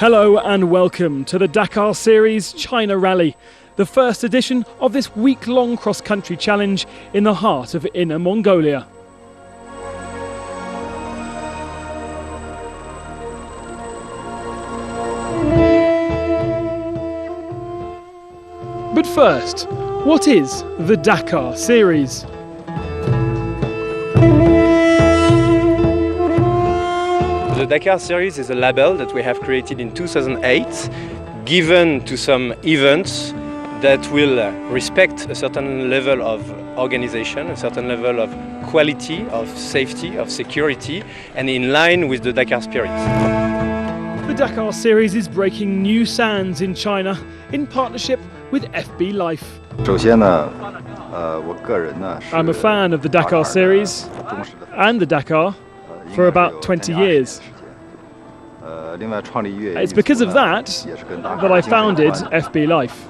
Hello and welcome to the Dakar Series China Rally, the first edition of this week-long cross-country challenge in the heart of Inner Mongolia. But first, what is the Dakar Series? The Dakar Series is a label that we have created in 2008, given to some events that will respect a certain level of organization, a certain level of quality, of safety, of security, and in line with the Dakar spirit. The Dakar Series is breaking new sands in China in partnership with FB Life. I'm a fan of the Dakar Series and the Dakar for about 20 years. It's because of that that I founded FB Life.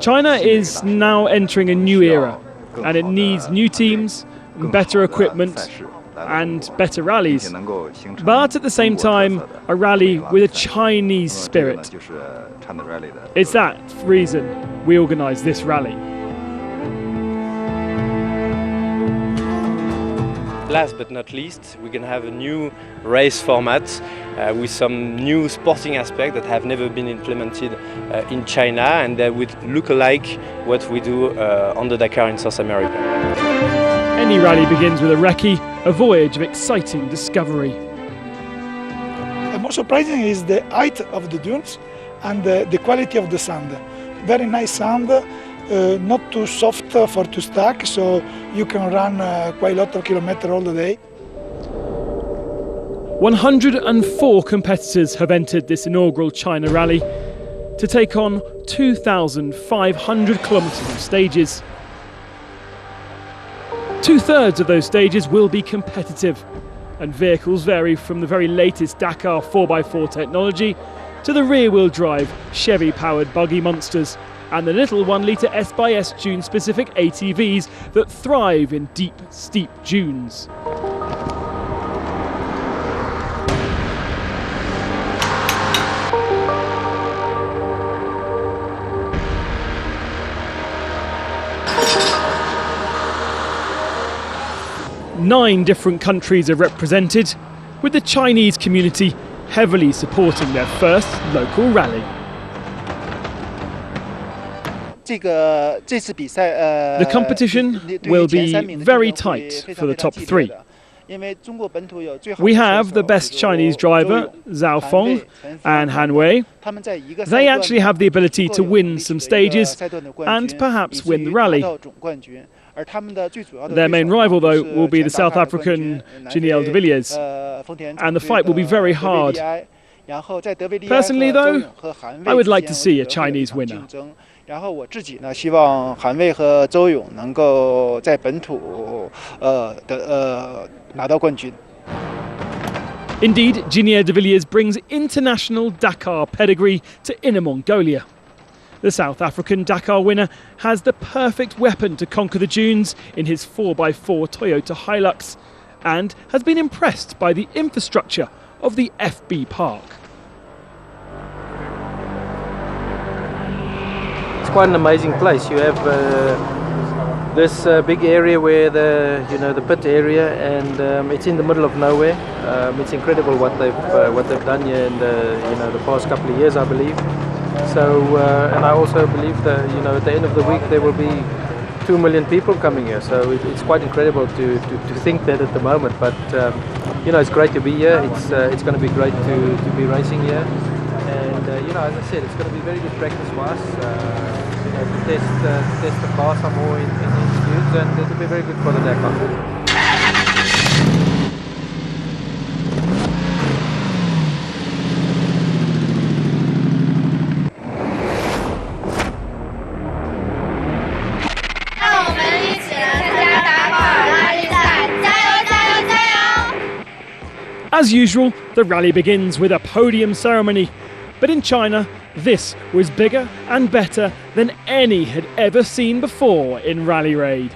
China is now entering a new era, and it needs new teams, better equipment and better rallies, but at the same time a rally with a Chinese spirit. It's that reason we organise this rally. Last but not least, we're going to have a new race format with some new sporting aspects that have never been implemented in China, and that would look like what we do on the Dakar in South America. Any rally begins with a recce, a voyage of exciting discovery. The most surprising is the height of the dunes and the quality of the sand. Very nice sand. Not too soft for to stack, so you can run quite a lot of kilometers all the day. 104 competitors have entered this inaugural China Rally to take on 2,500 kilometres of stages. Two-thirds of those stages will be competitive, and vehicles vary from the very latest Dakar 4x4 technology to the rear-wheel drive Chevy-powered buggy monsters and the little 1-litre S/S dune-specific ATVs that thrive in deep, steep dunes. Nine different countries are represented, with the Chinese community heavily supporting their first local rally. The competition will be very tight for the top three. We have the best Chinese driver, Zhao Feng and Han Wei. They actually have the ability to win some stages and perhaps win the rally. Their main rival, though, will be the South African Giniel de Villiers, and the fight will be very hard. Personally, though, I would like to see a Chinese winner. Indeed, Giniel de Villiers brings international Dakar pedigree to Inner Mongolia. The South African Dakar winner has the perfect weapon to conquer the dunes in his 4x4 Toyota Hilux, and has been impressed by the infrastructure of the FB Park. It's quite an amazing place. You have this big area where the pit area, and it's in the middle of nowhere. It's incredible what they've done here in the past couple of years, I believe. So, and I also believe that at the end of the week there will be 2 million people coming here. So it's quite incredible to think that at the moment. But it's great to be here. It's going to be great to be racing here. And as I said, it's going to be very good practice for us. To test the car some more in dunes, and it will be very good for the Dakar. As usual, the rally begins with a podium ceremony, but in China, this was bigger and better than any had ever seen before in Rally Raid.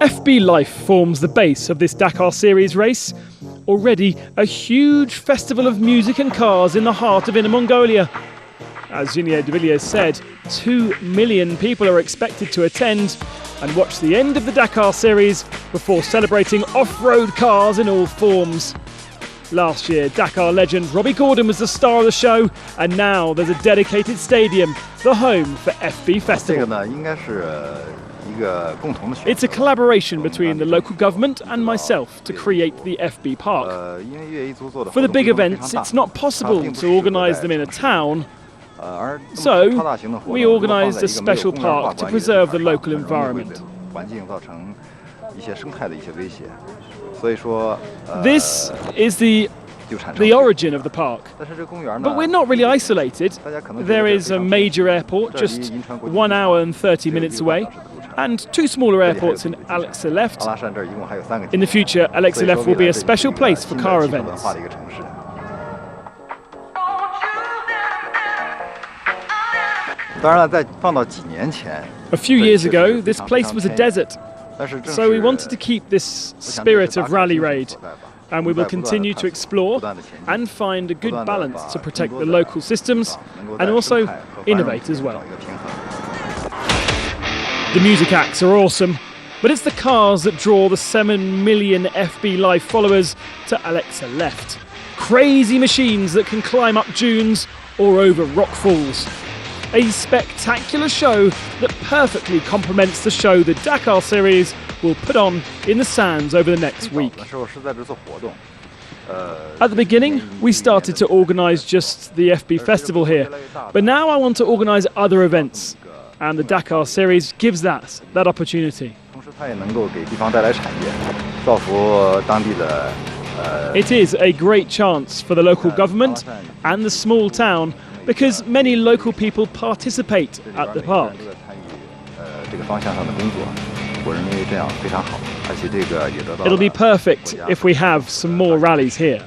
FB Life forms the base of this Dakar Series race. Already a huge festival of music and cars in the heart of Inner Mongolia. As Ginier de Villiers said, 2 million people are expected to attend and watch the end of the Dakar Series before celebrating off-road cars in all forms. Last year, Dakar legend Robbie Gordon was the star of the show, and now there's a dedicated stadium, the home for FB Festival. It's a collaboration between the local government and myself to create the FB Park. For the big events, it's not possible to organise them in a town, so we organised a special park to preserve the local environment. This is the origin of the park, but we're not really isolated. There is a major airport just 1 hour and 30 minutes away, and 2 smaller airports in Alexeleft. In the future, Alexeleft will be a special place for car events. A few years ago, this place was a desert, so we wanted to keep this spirit of rally raid, and we will continue to explore and find a good balance to protect the local systems and also innovate as well. The music acts are awesome, but it's the cars that draw the 7 million FB Live followers to Alexeleft. Crazy machines that can climb up dunes or over rock falls. A spectacular show that perfectly complements the show the Dakar Series will put on in the sands over the next week. At the beginning, we started to organise just the FB Festival here, but now I want to organise other events, and the Dakar Series gives that opportunity. It is a great chance for the local government and the small town because many local people participate at the park. It'll be perfect if we have some more rallies here.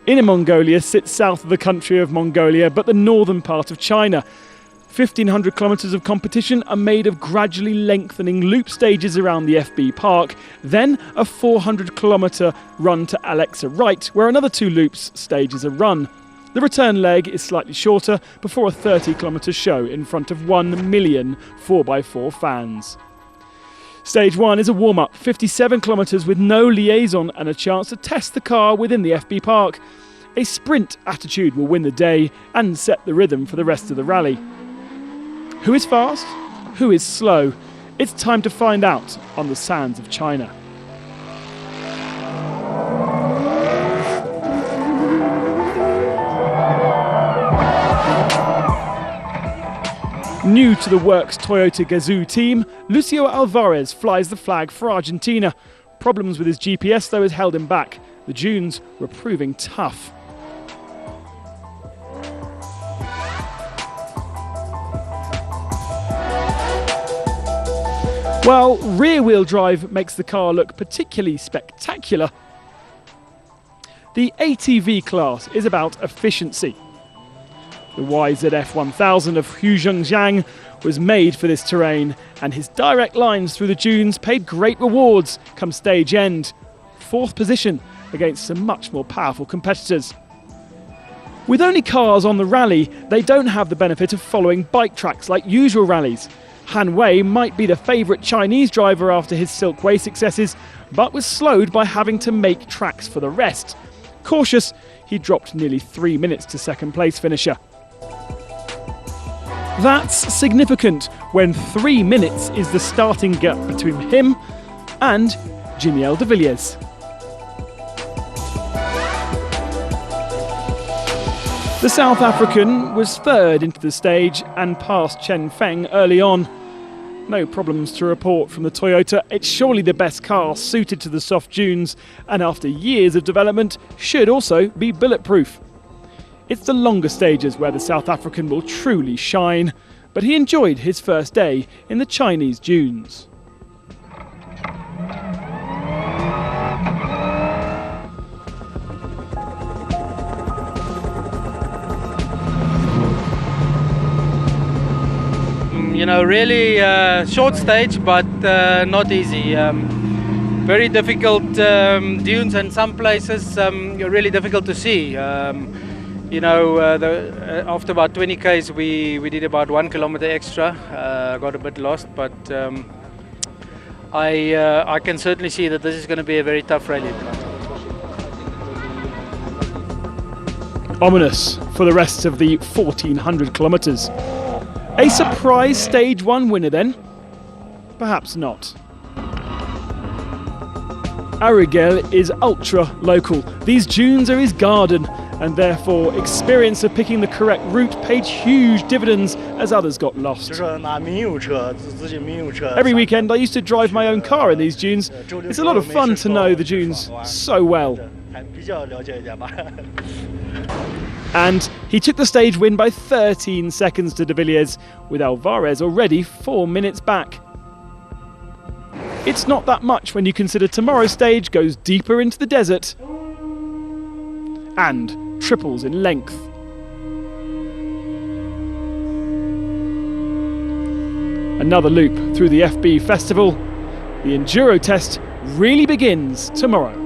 Inner Mongolia sits south of the country of Mongolia, but the northern part of China. 1,500 kilometres of competition are made of gradually lengthening loop stages around the FB Park, then a 400-kilometre run to Alexereit, where another 2 loops stages are run. The return leg is slightly shorter before a 30-kilometre show in front of 1 million 4x4 fans. Stage 1 is a warm-up, 57 kilometres with no liaison and a chance to test the car within the FB Park. A sprint attitude will win the day and set the rhythm for the rest of the rally. Who is fast? Who is slow? It's time to find out on the sands of China. New to the Works Toyota Gazoo team, Lucio Alvarez flies the flag for Argentina. Problems with his GPS though has held him back. The dunes were proving tough. While rear-wheel drive makes the car look particularly spectacular, the ATV class is about efficiency. The YZF 1000 of Hu Zhengjiang was made for this terrain, and his direct lines through the dunes paid great rewards come stage end. 4th position against some much more powerful competitors. With only cars on the rally, they don't have the benefit of following bike tracks like usual rallies. Han Wei might be the favourite Chinese driver after his Silkway successes, but was slowed by having to make tracks for the rest. Cautious, he dropped nearly 3 minutes to second place finisher. That's significant when 3 minutes is the starting gap between him and Ginier de Villiers. The South African was 3rd into the stage and passed Chen Feng early on. No problems to report from the Toyota. It's surely the best car suited to the soft dunes, and after years of development should also be bulletproof. It's the longer stages where the South African will truly shine. but he enjoyed his first day in the Chinese dunes. You know, really short stage, but not easy. Very difficult dunes, and some places really difficult to see. You know, after about 20 k's, we did about 1 kilometer extra. Got a bit lost, but I can certainly see that this is going to be a very tough rally. Ominous for the rest of the 1400 kilometres. A surprise Stage 1 winner then? Perhaps not. Aurigel is ultra local. These dunes are his garden, and therefore experience of picking the correct route paid huge dividends as others got lost. Every weekend I used to drive my own car in these dunes. It's a lot of fun to know the dunes so well. And he took the stage win by 13 seconds to de Villiers, with Alvarez already 4 minutes back. It's not that much when you consider tomorrow's stage goes deeper into the desert and triples in length. Another loop through the FB Festival. The Enduro test really begins tomorrow.